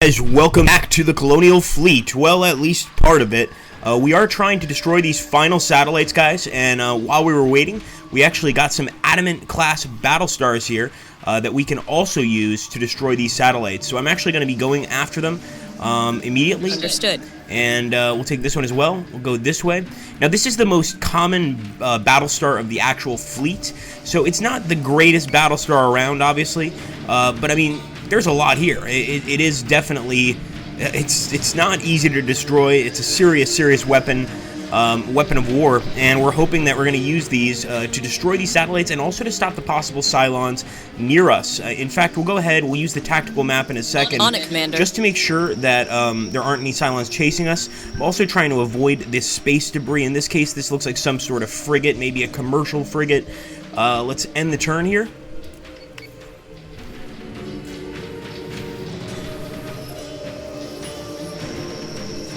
Guys, welcome back to the Colonial Fleet. Well, at least part of it. We are trying to destroy these final satellites, guys, and while we were waiting, we actually got some Adamant-class Battlestars here that we can also use to destroy these satellites. So I'm actually going to be going after them immediately. Understood. And we'll take this one as well. We'll go this way. Now, this is the most common Battlestar of the actual fleet, so it's not the greatest Battlestar around, obviously, but I mean, there's a lot here. It is definitely, it's not easy to destroy. It's a serious weapon, weapon of war, and we're hoping that we're going to use these to destroy these satellites and also to stop the possible Cylons near us. In fact, we'll go ahead, we'll use the tactical map in a second. On it, Commander. Just to make sure that there aren't any Cylons chasing us. I'm also trying to avoid this space debris. In this case, this looks like some sort of frigate, maybe a commercial frigate. Let's end the turn here.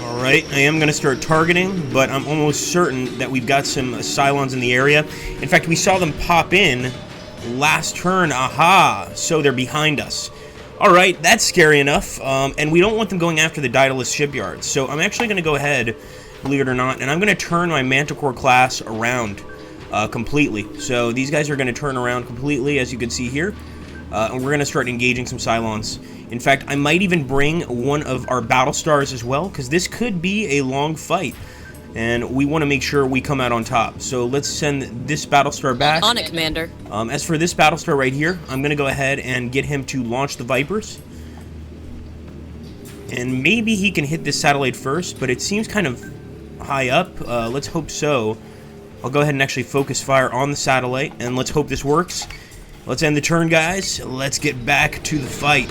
Alright, I am going to start targeting, but I'm almost certain that we've got some Cylons in the area. In fact, we saw them pop in last turn. Aha! So they're behind us. Alright, that's scary enough, and we don't want them going after the Daedalus shipyards. So I'm actually going to go ahead, believe it or not, and I'm going to turn my Manticore class around completely. So these guys are going to turn around completely, as you can see here, and we're going to start engaging some Cylons. In fact, I might even bring one of our Battlestars as well, because this could be a long fight, and we want to make sure we come out on top. So let's send this Battlestar back. On it, Commander. As for this Battlestar right here, I'm going to go ahead and get him to launch the Vipers. And maybe he can hit this satellite first, but it seems kind of high up. Let's hope so. I'll go ahead and actually focus fire on the satellite, and let's hope this works. Let's end the turn, guys. Let's get back to the fight.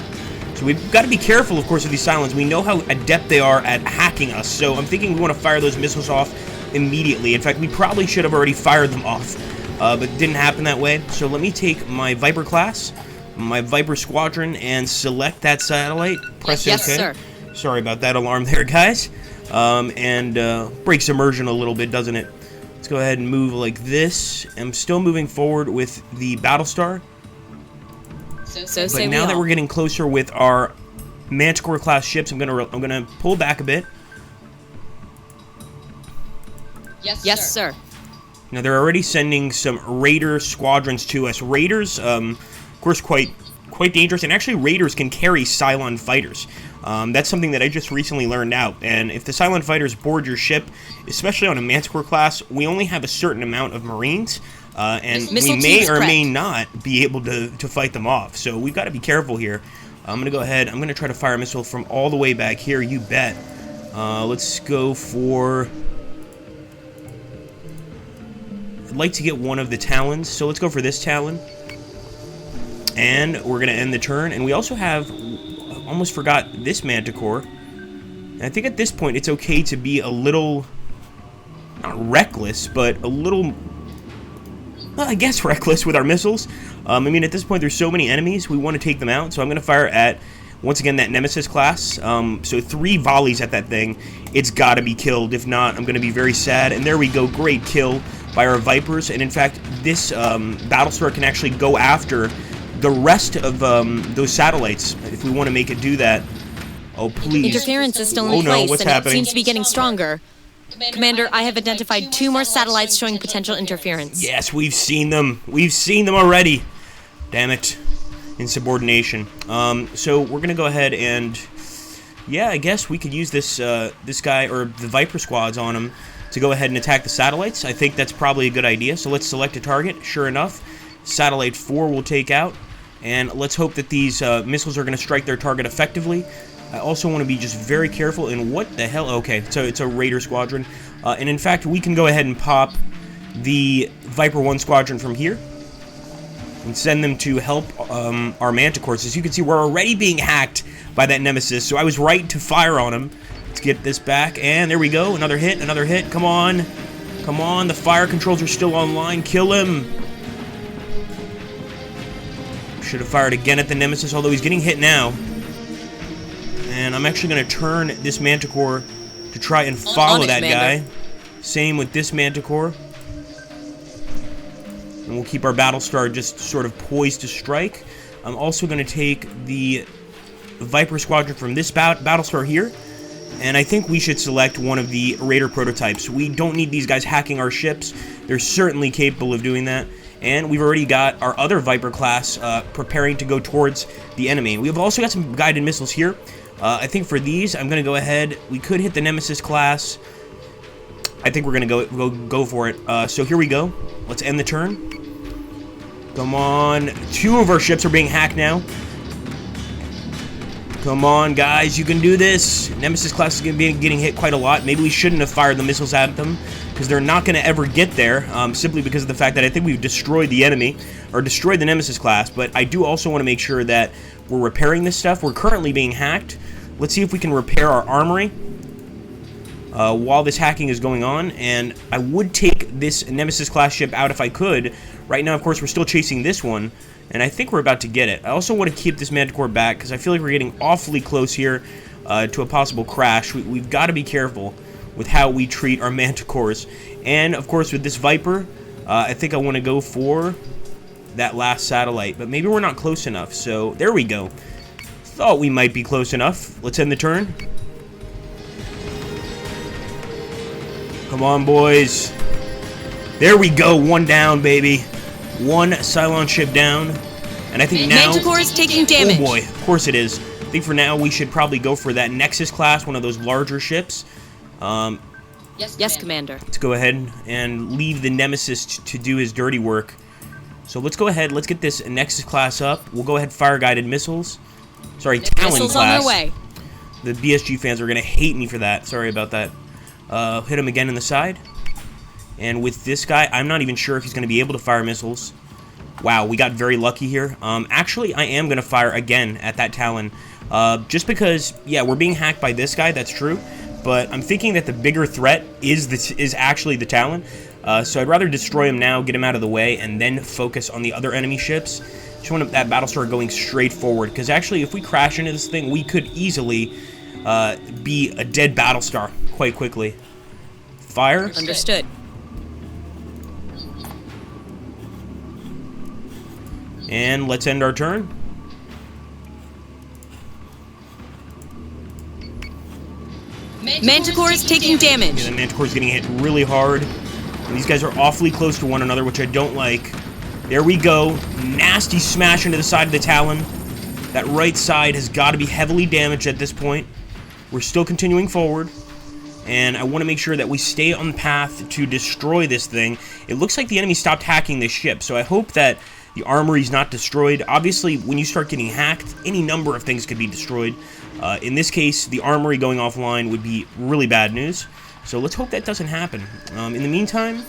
So we've got to be careful, of course, with these Cylons. We know how adept they are at hacking us, so I'm thinking we want to fire those missiles off immediately. In fact, we probably should have already fired them off, but it didn't happen that way. So let me take my Viper class, my Viper squadron, and select that satellite. Press OK. Yes, sir. Sorry about that alarm there, guys. Breaks immersion a little bit, doesn't it? Let's go ahead and move like this. I'm still moving forward with the Battlestar. But now that we're getting closer with our Manticore class ships, I'm gonna pull back a bit. Yes, sir. Now they're already sending some Raider squadrons to us. Raiders, of course, quite dangerous, and actually Raiders can carry Cylon fighters. That's something that I just recently learned out. And if the Cylon fighters board your ship, especially on a Manticore class, we only have a certain amount of Marines. And we may or may not be able to fight them off. So we've got to be careful here. I'm going to go ahead. I'm going to try to fire a missile from all the way back here. You bet. Let's go for... I'd like to get one of the Talons. So let's go for this Talon. And we're going to end the turn. And we also have... almost forgot this Manticore. And I think at this point it's okay to be a little... not reckless, but a little... well, I guess reckless with our missiles. I mean, at this point, there's so many enemies, we want to take them out. So I'm going to fire at, once again, that Nemesis class. So 3 volleys at that thing. It's got to be killed. If not, I'm going to be very sad. And there we go. Great kill by our Vipers. And in fact, this Battlestar can actually go after the rest of those satellites if we want to make it do that. Oh, please. Interference is still in place, what's and happening? It seems to be getting stronger. Commander, I have identified 2 more satellites showing potential interference. Yes, we've seen them. We've seen them already. Damn it. Insubordination. So we're gonna go ahead and... yeah, I guess we could use this this guy, or the Viper squads on him, to go ahead and attack the satellites. I think that's probably a good idea. So let's select a target. Sure enough, Satellite 4 will take out. And let's hope that these missiles are going to strike their target effectively. I also want to be just very careful in what the hell... okay, so it's a Raider squadron. And in fact, we can go ahead and pop the Viper 1 squadron from here and send them to help our Manticores. As you can see, we're already being hacked by that Nemesis, so I was right to fire on him. Let's get this back, and there we go. Another hit, another hit. Come on. Come on, the fire controls are still online. Kill him. Should have fired again at the Nemesis, although he's getting hit now. And I'm actually going to turn this Manticore to try and follow that guy. Same with this Manticore. And we'll keep our Battlestar just sort of poised to strike. I'm also going to take the Viper Squadron from this Battlestar here, and I think we should select one of the Raider prototypes. We don't need these guys hacking our ships. They're certainly capable of doing that. And we've already got our other Viper class preparing to go towards the enemy. We've also got some guided missiles here. I think for these, I'm going to go ahead. We could hit the Nemesis class. I think we're going to go for it. So here we go. Let's end the turn. Come on. 2 of our ships are being hacked now. Come on, guys. You can do this. Nemesis class is going to be getting hit quite a lot. Maybe we shouldn't have fired the missiles at them, because they're not going to ever get there, simply because of the fact that I think we've destroyed the enemy, or destroyed the Nemesis class. But I do also want to make sure that we're repairing this stuff. We're currently being hacked. Let's see if we can repair our armory while this hacking is going on. And I would take this Nemesis class ship out if I could. Right now, of course, we're still chasing this one, and I think we're about to get it. I also want to keep this Manticore back, because I feel like we're getting awfully close here to a possible crash. We've got to be careful with how we treat our Manticores. And, of course, with this Viper, I think I want to go for that last satellite. But maybe we're not close enough, so there we go. Thought we might be close enough. Let's end the turn. Come on, boys. There we go. 1 down, baby. 1 Cylon ship down. And I think now... Manticore is taking damage. Oh boy, of course it is. I think for now we should probably go for that Nexus class, one of those larger ships. Yes, Commander. Let's go ahead and leave the Nemesis to do his dirty work. So let's go ahead, let's get this Nexus class up. We'll go ahead and fire guided missiles. Sorry, Talon missiles class. On their way. The BSG fans are going to hate me for that. Sorry about that. Hit him again in the side. And with this guy, I'm not even sure if he's going to be able to fire missiles. Wow, we got very lucky here. Actually, I am going to fire again at that Talon. Just because, yeah, we're being hacked by this guy, that's true. But I'm thinking that the bigger threat is actually the Talon. So I'd rather destroy him now, get him out of the way, and then focus on the other enemy ships. Just want that Battlestar going straight forward. Because actually, if we crash into this thing, we could easily be a dead Battlestar quite quickly. Fire. Understood. And let's end our turn. Manticore is taking damage. Yeah, the Manticore is getting hit really hard. And these guys are awfully close to one another, which I don't like. There we go. Nasty smash into the side of the Talon. That right side has got to be heavily damaged at this point. We're still continuing forward. And I want to make sure that we stay on the path to destroy this thing. It looks like the enemy stopped hacking this ship, so I hope that the armory is not destroyed. Obviously, when you start getting hacked, any number of things could be destroyed. In this case, the armory going offline would be really bad news. So let's hope that doesn't happen. In the meantime, I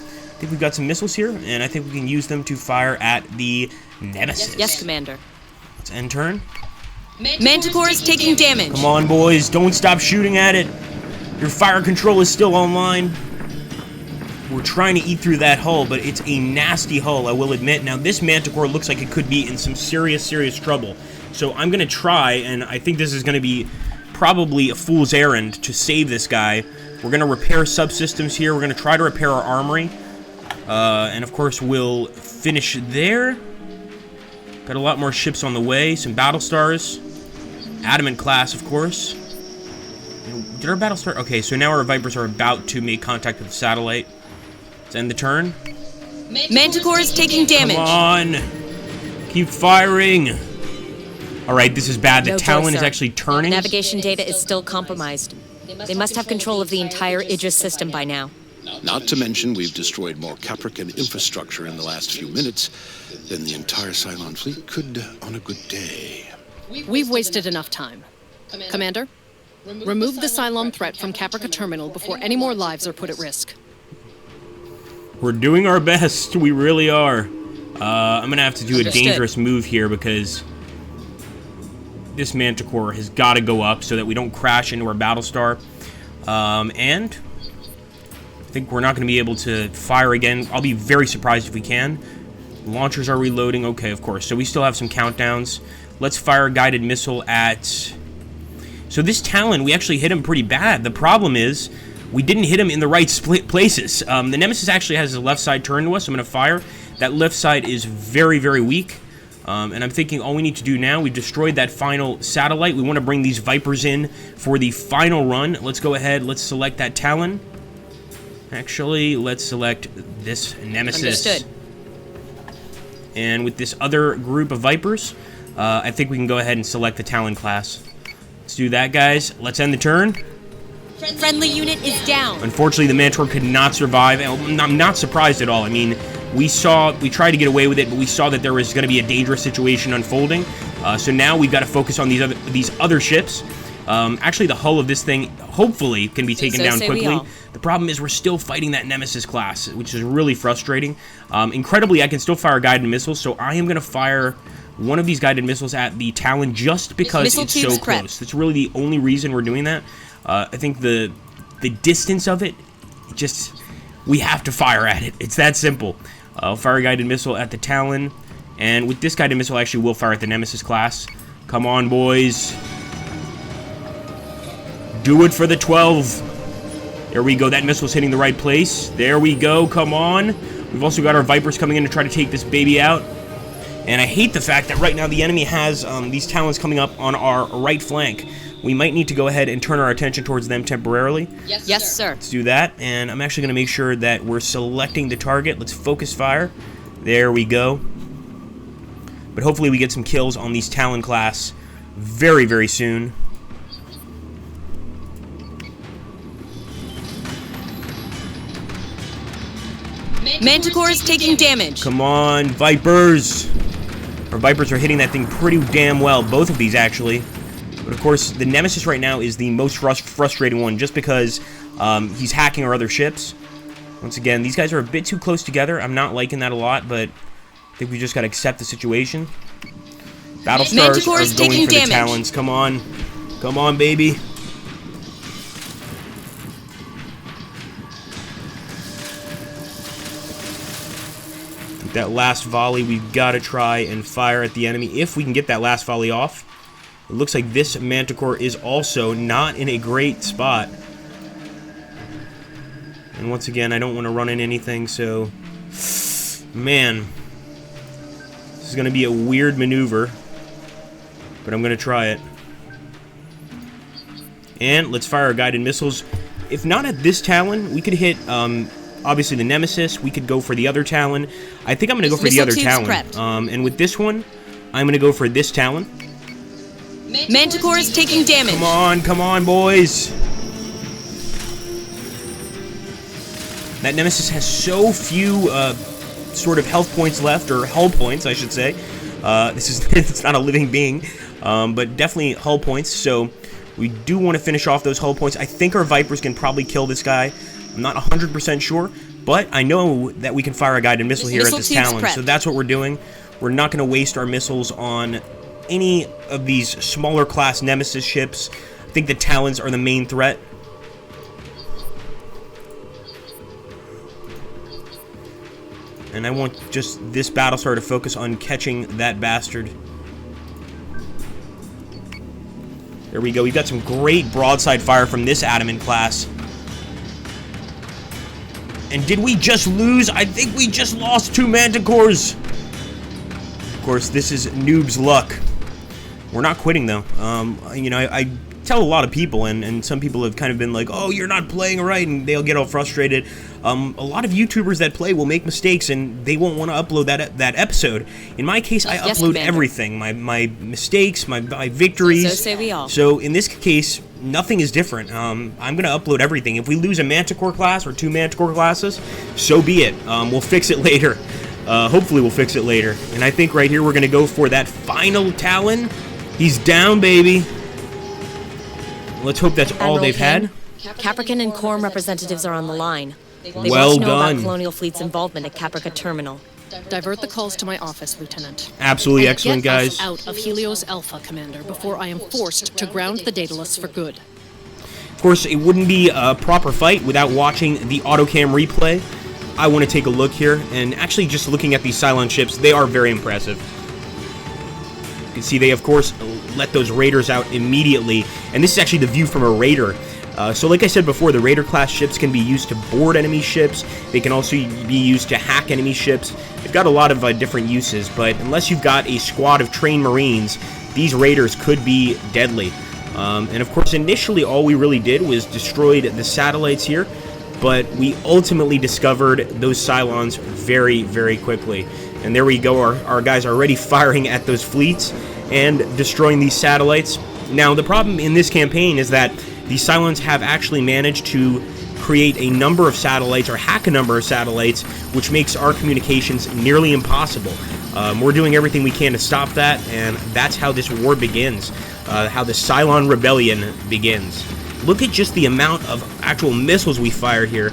think we've got some missiles here, and I think we can use them to fire at the Nemesis. Yes, Commander. Let's end turn. Manticore is taking damage. Come on, boys. Don't stop shooting at it. Your fire control is still online. We're trying to eat through that hull, but it's a nasty hull, I will admit. Now, this Manticore looks like it could be in some serious, serious trouble. So I'm going to try, and I think this is going to be probably a fool's errand to save this guy. We're going to repair subsystems here. We're going to try to repair our armory. And, of course, we'll finish there. Got a lot more ships on the way. Some Battlestars. Adamant class, of course. Did our Battlestar... Okay, so now our Vipers are about to make contact with the satellite. Let's end the turn. Manticore is taking damage. Come on. Keep firing. Alright, this is bad. The Talon is actually turning. Navigation data is still compromised. They must have control of the entire Aegis system by now. Not to mention we've destroyed more Caprican infrastructure in the last few minutes than the entire Cylon fleet could on a good day. We've wasted enough time. Commander, remove the Cylon threat from Caprica Terminal before any more lives are put at risk. We're doing our best. We really are. I'm going to have to do a dangerous move here because this Manticore has got to go up so that we don't crash into our Battlestar. And I think we're not going to be able to fire again. I'll be very surprised if we can. Launchers are reloading. Okay, of course. So we still have some countdowns. Let's fire a guided missile at... So this Talon, we actually hit him pretty bad. The problem is we didn't hit him in the right places. The Nemesis actually has his left side turned to us. I'm going to fire. That left side is very, very weak. And I'm thinking all we need to do now, we destroyed that final satellite. We want to bring these Vipers in for the final run. Let's go ahead. Let's select that Talon. Actually, let's select this Nemesis. Understood. And with this other group of Vipers, I think we can go ahead and select the Talon class. Let's do that, guys. Let's end the turn. Friendly unit is down. Unfortunately, the Manticore could not survive. And I'm not surprised at all. I mean, we tried to get away with it, but we saw that there was going to be a dangerous situation unfolding. So now we've got to focus on these other ships. Actually, the hull of this thing hopefully can be taken down quickly. The problem is we're still fighting that Nemesis class, which is really frustrating. Incredibly, I can still fire guided missiles, so I am going to fire one of these guided missiles at the Talon just because it's so close. That's really the only reason we're doing that. I think the distance of it, we have to fire at it. It's that simple. I'll fire a guided missile at the Talon, and with this guided missile, actually, we'll fire at the Nemesis class. Come on, boys. Do it for the 12. There we go. That missile's hitting the right place. There we go. Come on. We've also got our Vipers coming in to try to take this baby out. And I hate the fact that right now the enemy has these Talons coming up on our right flank. We might need to go ahead and turn our attention towards them temporarily. Yes, sir. Let's do that. And I'm actually going to make sure that we're selecting the target. Let's focus fire. There we go. But hopefully we get some kills on these Talon class very, very soon. Manticore is taking damage. Come on, Vipers. Our Vipers are hitting that thing pretty damn well. Both of these, actually. But, of course, the Nemesis right now is the most frustrating one just because he's hacking our other ships. Once again, these guys are a bit too close together. I'm not liking that a lot, but I think we just got to accept the situation. Battlestars are going for the Talons. Come on. Come on, baby. That last volley, we've got to try and fire at the enemy if we can get that last volley off. It looks like this Manticore is also not in a great spot. And once again, I don't want to run in anything, so... Man. This is going to be a weird maneuver. But I'm going to try it. And let's fire our guided missiles. If not at this Talon, we could hit... obviously the Nemesis, we could go for the other Talon. I think I'm going to go for the other Talon. And with this one, I'm going to go for this Talon. Manticore is taking damage. Come on, boys. That Nemesis has so few sort of health points left, or hull points, I should say. It's not a living being, but definitely hull points. So we do want to finish off those hull points. I think our Vipers can probably kill this guy. I'm not 100% sure, but I know that we can fire a guided missile here at this Talon, so that's what we're doing. We're not going to waste our missiles on any of these smaller class Nemesis ships. I think the Talons are the main threat. And I want just this Battlestar to focus on catching that bastard. There we go. We've got some great broadside fire from this Adamant class. And did we just lose? I think we just lost 2 Manticores. Of course, this is noob's luck. We're not quitting, though. You know, I tell a lot of people, and some people have kind of been like, oh, you're not playing right, and they'll get all frustrated. A lot of YouTubers that play will make mistakes, and they won't want to upload that episode. In my case, I upload everything. My mistakes, my victories. So say we all. So in this case, nothing is different. I'm going to upload everything. If we lose a Manticore class or 2 Manticore classes, so be it. We'll fix it later. Hopefully we'll fix it later. And I think right here we're going to go for that final Talon. He's down, baby. Let's hope that's all they've had. Caprican and Quorum representatives are on the line. They want Well to know done. about Colonial Fleet's involvement at Caprica Terminal. Divert the calls to my office, Lieutenant. Absolutely excellent, Get guys. us out of Helios Alpha, Commander, before I am forced to ground the Daedalus for good. Of course, it wouldn't be a proper fight without watching the autocam replay. I want to take a look here, and actually just looking at these Cylon ships, they are very impressive. You can see they, of course, let those raiders out immediately, and this is actually the view from a raider. So like I said before, the Raider-class ships can be used to board enemy ships. They can also be used to hack enemy ships. They've got a lot of different uses, but unless you've got a squad of trained Marines, these Raiders could be deadly. And of course, initially all we really did was destroyed the satellites here, but we ultimately discovered those Cylons very, very quickly. And there we go, our guys are already firing at those fleets and destroying these satellites. Now, the problem in this campaign is that the Cylons have actually managed to create a number of satellites, or hack a number of satellites, which makes our communications nearly impossible. We're doing everything we can to stop that, and that's how this war begins, how the Cylon Rebellion begins. Look at just the amount of actual missiles we fired here.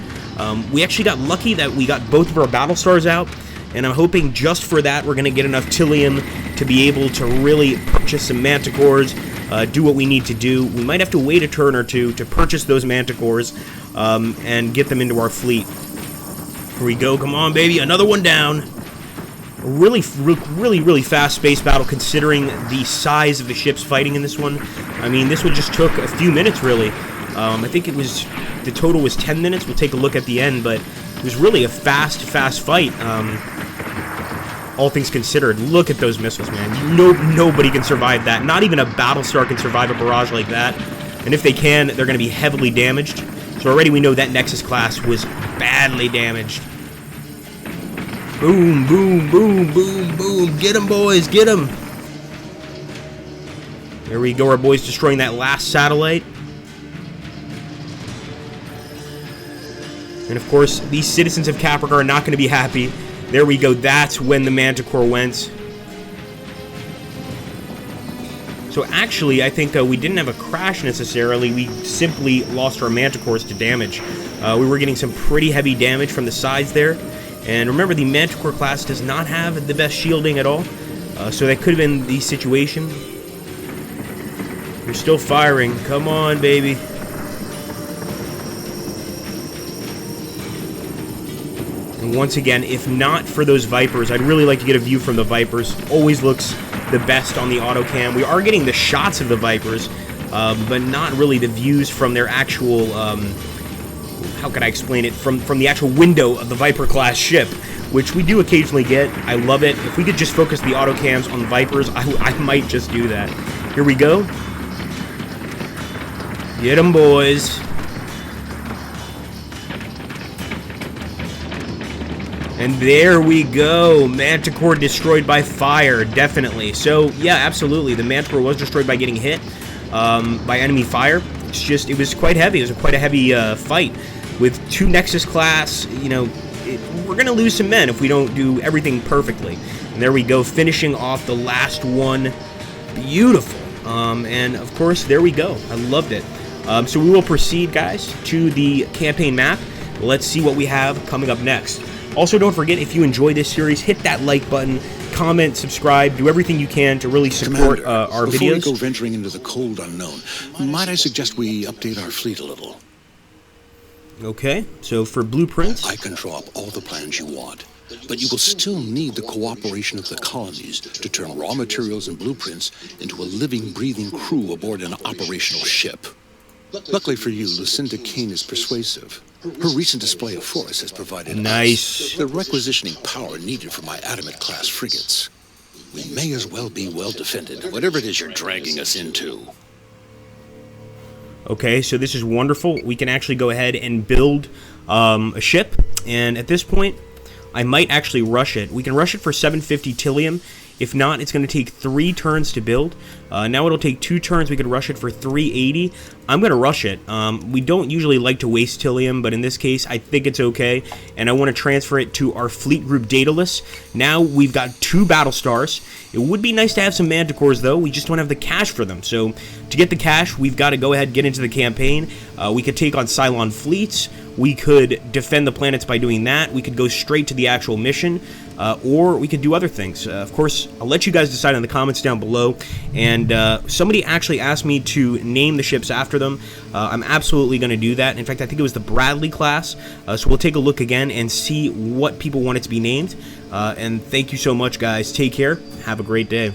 We actually got lucky that we got both of our Battlestars out, and I'm hoping just for that we're going to get enough Tilium to be able to really purchase some Manticores, do what we need to do. We might have to wait a turn or two to purchase those Manticores and get them into our fleet. Here we go. Come on, baby. Another one down. Really fast space battle considering the size of the ships fighting in this one. I mean, this one just took a few minutes, really. I think the total was 10 minutes. We'll take a look at the end, but it was really a fast fight. All things considered, look at those missiles, man. Nobody can survive that. Not even a Battlestar can survive a barrage like that. And if they can, they're going to be heavily damaged. So already we know that Nexus class was badly damaged. Boom, boom, boom, boom, boom. Get them, boys, get them. There we go, our boys destroying that last satellite. And of course, these citizens of Caprica are not going to be happy. There we go, that's when the Manticore went. So actually, I think we didn't have a crash necessarily. We simply lost our Manticores to damage. We were getting some pretty heavy damage from the sides there. And remember, the Manticore class does not have the best shielding at all. So that could have been the situation. You're still firing. Come on, baby. And once again, if not for those Vipers, I'd really like to get a view from the Vipers. Always looks the best on the autocam. We are getting the shots of the Vipers, but not really the views from their actual, how can I explain it, from the actual window of the Viper-class ship, which we do occasionally get. I love it. If we could just focus the autocams on the Vipers, I might just do that. Here we go. Get them, boys. And there we go. Manticore destroyed by fire, definitely. So, yeah, absolutely. The Manticore was destroyed by getting hit by enemy fire. It's just, it was quite heavy. It was quite a heavy fight. With two Nexus class, you know, we're going to lose some men if we don't do everything perfectly. And there we go, finishing off the last one. Beautiful. And, of course, there we go. I loved it. So we will proceed, guys, to the campaign map. Let's see what we have coming up next. Also, don't forget, if you enjoy this series, hit that like button, comment, subscribe, do everything you can to really support our videos. Before we go venturing into the cold unknown, might I suggest we update our fleet a little? Okay, so for blueprints... I can draw up all the plans you want, but you will still need the cooperation of the colonies to turn raw materials and blueprints into a living, breathing crew aboard an operational ship. Luckily for you, Lucinda Kane is persuasive. Her recent display of force has provided us the requisitioning power needed for my Adamant-class frigates. We may as well be well defended, whatever it is you're dragging us into. Okay, so this is wonderful. We can actually go ahead and build a ship, and at this point, I might actually rush it. We can rush it for 750 Tilium. If not, it's going to take 3 turns to build. Now it'll take 2 turns. We could rush it for 380. I'm going to rush it. We don't usually like to waste Tilium, but in this case, I think it's okay. And I want to transfer it to our fleet group Daedalus. Now we've got 2 Battlestars. It would be nice to have some Manticores, though. We just don't have the cash for them. So to get the cash, we've got to go ahead and get into the campaign. We could take on Cylon fleets. We could defend the planets by doing that. We could go straight to the actual mission. Or we could do other things. Of course, I'll let you guys decide in the comments down below. And somebody actually asked me to name the ships after them. I'm absolutely going to do that. In fact, I think it was the Bradley class. So we'll take a look again and see what people want it to be named. And thank you so much, guys. Take care. Have a great day.